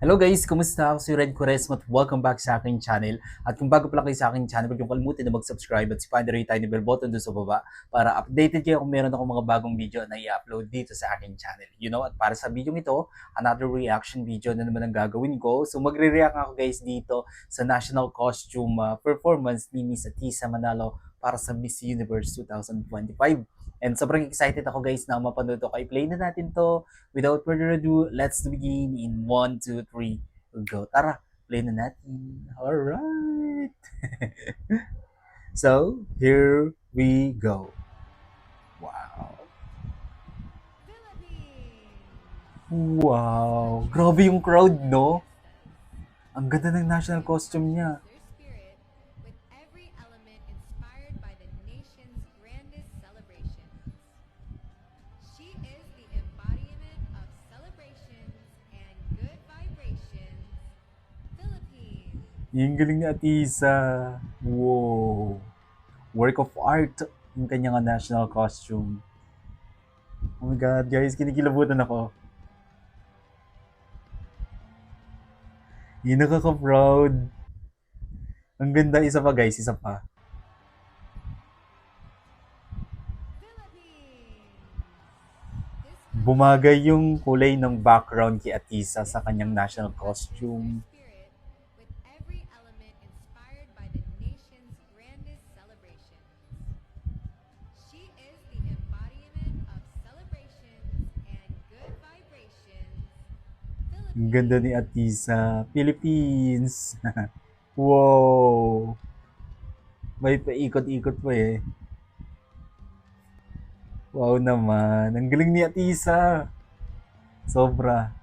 Hello guys, kumusta? Ako si Red Quaresma at welcome back sa aking channel. At kung bago pa lang kayo sa aking channel, huwag niyong kalimutan na mag-subscribe at si-find the tiny bell button doon sa baba para updated kayo kung meron akong mga bagong video na i-upload dito sa aking channel. At para sa video ito, another reaction video na naman ang gagawin ko. So magre-react ako guys dito sa national costume performance ni Miss Atisa Manalo para sa Miss Universe 2025. And sobrang excited ako guys na mapanood to. I-play na natin to. Without further ado, let's begin in 1, 2, 3, go. Tara, play na natin. Alright. So, here we go. Wow. Wow. Grabe yung crowd, no? Ang ganda ng national costume niya. With every element inspired by the nation's grandest celebrations. She is the embodiment of celebrations and good vibrations. Philippines. Yung galing ni Atisa. Wow. Work of art yung kanyang national costume. Oh my God, guys, kinikilabutan ako. Yung nakaka-proud. Ang ganda, isa pa guys, isa pa. Bumagay yung kulay ng background kay Atisa sa kanyang national costume. With every element inspired by the nation's grandest celebrations. She is the embodiment of celebrations and good vibrations. Ang ganda ni Atisa. Philippines! Wow! May paikot-ikot pa eh. Wow naman. Ang galing ni Atisa. Sobra.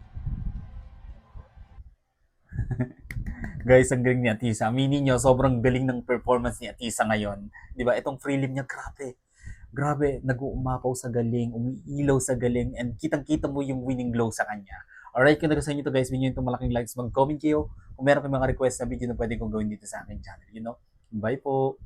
Guys, ang galing ni Atisa. Aminin nyo, sobrang galing ng performance ni Atisa ngayon. Di ba? Itong prelim niya, grabe. Grabe, nag-uumapaw sa galing, umiilaw sa galing, and kitang-kita mo yung winning glow sa kanya. Alright, kung nagustuhan nyo ito guys, video itong malaking likes, mag-comment kayo kung meron kayong mga request na video na pwede kong gawin dito sa aking channel. Bye po!